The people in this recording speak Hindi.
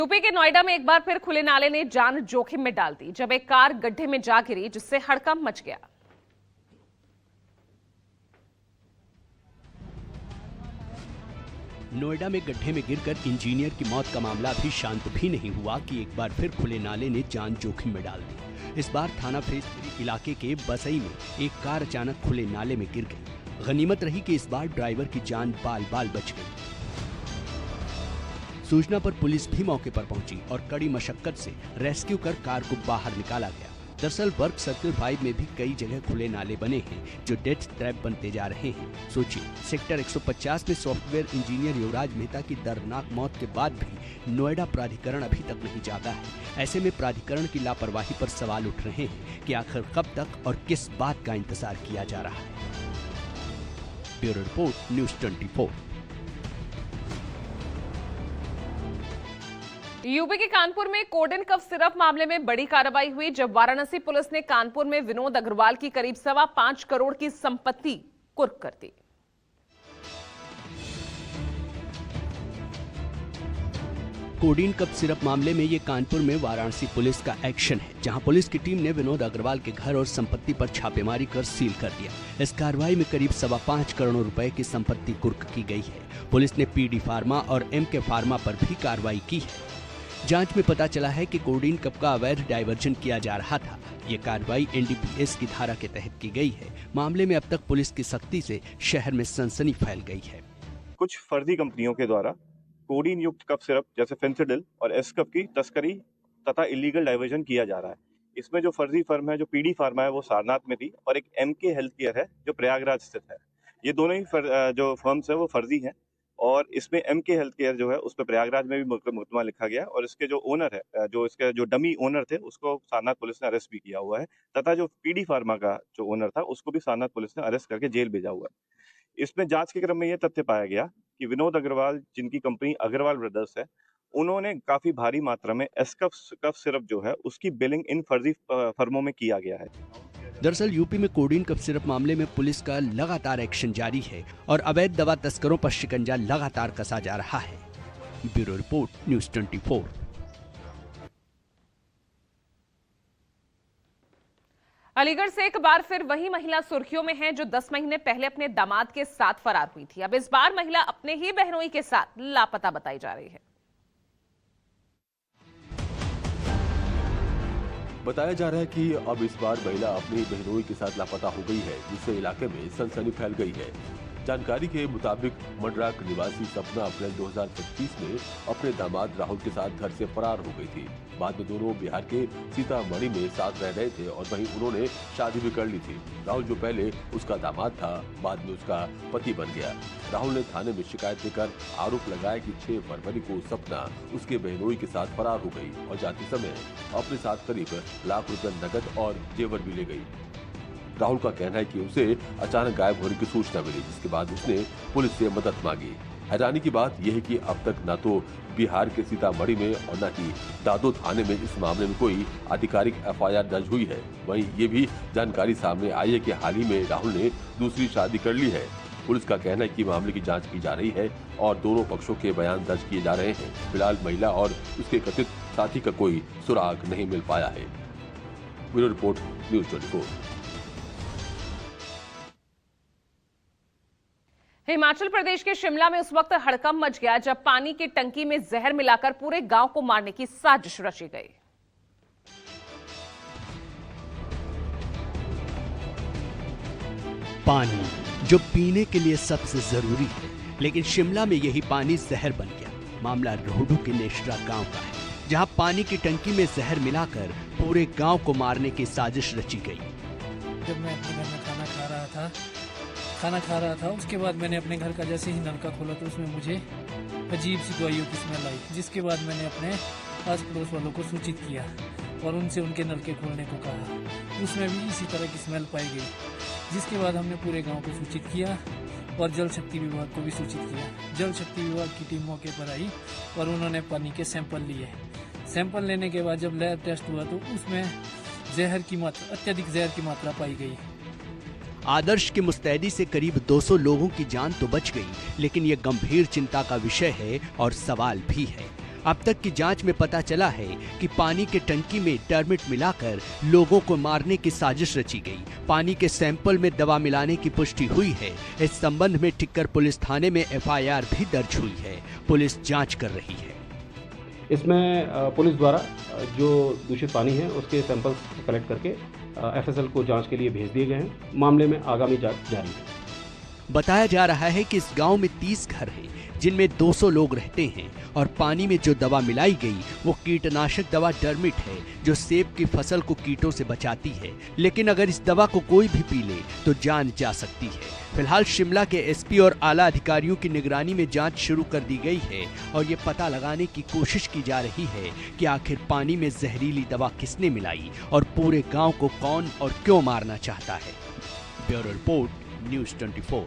यूपी के नोएडा में एक बार फिर खुले नाले ने जान जोखिम में डाल दी जब एक कार गड्ढे में जा गिरी, जिससे हड़कंप मच गया। नोएडा में गड्ढे में गिरकर इंजीनियर की मौत का मामला अभी शांत भी नहीं हुआ कि एक बार फिर खुले नाले ने जान जोखिम में डाल दी। इस बार थाना फेस इलाके के बसई में एक कार अचानक खुले नाले में गिर गई। गनीमत रही कि इस बार ड्राइवर की जान बाल बाल बच गई। सूचना पर पुलिस भी मौके पर पहुंची और कड़ी मशक्कत से रेस्क्यू कर कार को बाहर निकाला गया। दरअसल वर्क सर्किल 5 में भी कई जगह खुले नाले बने हैं जो डेथ ट्रैप बनते जा रहे हैं। सोचिए, सेक्टर 150 में सॉफ्टवेयर इंजीनियर युवराज मेहता की दर्दनाक मौत के बाद भी नोएडा प्राधिकरण अभी तक नहीं जागा है। ऐसे में प्राधिकरण की लापरवाही पर सवाल उठ रहे हैं कि आखिर कब तक और किस बात का इंतजार किया जा रहा है। Bureau report, news 24। यूपी के कानपुर में कोडेन कफ सिरप मामले में बड़ी कार्रवाई हुई जब वाराणसी पुलिस ने कानपुर में विनोद अग्रवाल की करीब 5.25 करोड़ की संपत्ति कुर्क कर दी। कोडीन कप सिरप मामले में ये कानपुर में वाराणसी पुलिस का एक्शन है, जहां पुलिस की टीम ने विनोद अग्रवाल के घर और संपत्ति पर छापेमारी कर सील कर दिया। इस कार्रवाई में करीब 5.25 करोड़ रुपए की संपत्ति कुर्क की गई है। पुलिस ने पीडी फार्मा और एमके फार्मा पर भी कार्रवाई की है। जांच में पता चला है कि कोडीन कप का अवैध डायवर्जन किया जा रहा था। ये कार्रवाई एनडीपीएस की धारा के तहत की गई है। मामले में अब तक पुलिस की सख्ती से शहर में सनसनी फैल गई है। कुछ फर्जी कंपनियों के द्वारा कोडीन युक्त कफ सिरप जैसे फेंसिडिल और एस कफ की तस्करी तथा इलीगल डाइवर्जन किया जा रहा है। इसमें जो फर्जी फर्म है, जो पीडी फार्मा है, वो सारनाथ में थी और एक एमके हेल्थ केयर है जो प्रयागराज स्थित है। ये दोनों ही जो फर्म्स है वो फर्जी हैं और इसमें एमके हेल्थ केयर जो है उस पर प्रयागराज में भी मुकदमा लिखा गया और इसके जो ओनर है, जो इसके जो डमी ओनर थे, उसको सारनाथ पुलिस ने अरेस्ट भी किया हुआ है तथा जो पीडी फार्मा का जो ओनर था उसको भी सारनाथ पुलिस ने अरेस्ट करके जेल भेजा हुआ है। इसमें जांच के क्रम में यह तथ्य पाया गया कि विनोद अग्रवाल, जिनकी कंपनी अग्रवाल ब्रदर्स है, उन्होंने काफी भारी मात्रा में एस कफ सिरप जो है उसकी बिलिंग इन फर्जी फर्मों में किया गया है। दरअसल यूपी में कोडीन कप सिरप मामले में पुलिस का लगातार एक्शन जारी है और अवैध दवा तस्करों पर शिकंजा लगातार कसा जा रहा है। Bureau report, news 24। अलीगढ़ से एक बार फिर वही महिला सुर्खियों में है जो 10 महीने पहले अपने दामाद के साथ फरार हुई थी। अब इस बार महिला अपने ही बहनोई के साथ लापता बताई जा रही है। बताया जा रहा है कि अब इस बार महिला अपनी बहनोई के साथ लापता हो गई है, जिससे इलाके में सनसनी फैल गई है। जानकारी के मुताबिक मंडराक निवासी सपना अप्रैल 2025 में अपने दामाद राहुल के साथ घर से फरार हो गई थी। बाद में दोनों बिहार के सीतामढ़ी में साथ रह रहे थे और वहीं उन्होंने शादी भी कर ली थी। राहुल जो पहले उसका दामाद था, बाद में उसका पति बन गया। राहुल ने थाने में शिकायत देकर आरोप लगाया कि 6 फरवरी को सपना उसके बहनोई के साथ फरार हो गई और जाते समय अपने साथ करीब लाख रुपए नकद और जेवर भी ले गई। राहुल का कहना है कि उसे अचानक गायब होने की सूचना मिली, जिसके बाद उसने पुलिस से मदद मांगी। हैरानी की बात यह है कि अब तक न तो बिहार के सीतामढ़ी में और न ही दादो थाने में इस मामले में कोई आधिकारिक एफआईआर दर्ज हुई है। वहीं ये भी जानकारी सामने आई है कि हाल ही में राहुल ने दूसरी शादी कर ली है। पुलिस का कहना है कि मामले की जांच की जा रही है और दोनों पक्षों के बयान दर्ज किए जा रहे हैं। फिलहाल महिला और उसके कथित साथी का कोई सुराग नहीं मिल पाया है। Bureau report, news 24। Himachal Pradesh के शिमला में उस वक्त हड़कंप मच गया जब पानी की टंकी में जहर मिलाकर पूरे गांव को मारने की साजिश रची गई। पानी जो पीने के लिए सबसे जरूरी है, लेकिन शिमला में यही पानी जहर बन गया। मामला रोहडू के नेशरा गांव का है, जहां पानी की टंकी में जहर मिलाकर पूरे गांव को मारने की साजिश रची गई। जब मैं अपने घर में खाना खा रहा था उसके बाद मैंने अपने घर का जैसे ही नलका खोला तो उसमें मुझे अजीब सी दवाइयों की स्मेल आई, जिसके बाद मैंने अपने आस पड़ोस वालों को सूचित किया और उनसे उनके नलके खोलने को कहा। उसमें भी इसी तरह की स्मेल पाई गई, जिसके बाद हमने पूरे गांव को सूचित किया और जल शक्ति विभाग को भी सूचित किया। जल शक्ति विभाग की टीम मौके पर आई और उन्होंने पानी के सैंपल लिए। सैंपल लेने के बाद जब लैब टेस्ट हुआ तो उसमें अत्यधिक जहर की मात्रा पाई गई। आदर्श की मुस्तैदी से करीब 200 लोगों की जान तो बच गई, लेकिन ये गंभीर चिंता का विषय है और सवाल भी है। अब तक की जांच में पता चला है कि पानी के टंकी में टर्मिट मिलाकर लोगों को मारने की साजिश रची गई। पानी के सैंपल में दवा मिलाने की पुष्टि हुई है। इस संबंध में टिक्कर पुलिस थाने में एफआईआर भी दर्ज हुई है। पुलिस जांच कर रही है। इसमें पुलिस द्वारा जो दूषित पानी है उसके सैंपल्स कलेक्ट करके एफएसएल को जांच के लिए भेज दिए गए हैं। मामले में आगामी जांच जारी है। बताया जा रहा है कि इस गांव में 30 घर हैं, जिनमें 200 लोग रहते हैं और पानी में जो दवा मिलाई गई वो कीटनाशक दवा डर्मिट है, जो सेब की फसल को कीटों से बचाती है। लेकिन अगर इस दवा को कोई भी पी ले तो जान जा सकती है। फिलहाल शिमला के एसपी और आला अधिकारियों की निगरानी में जांच शुरू कर दी गई है और ये पता लगाने की कोशिश की जा रही है कि आखिर पानी में जहरीली दवा किसने मिलाई और पूरे गांव को कौन और क्यों मारना चाहता है। Bureau report, news 24।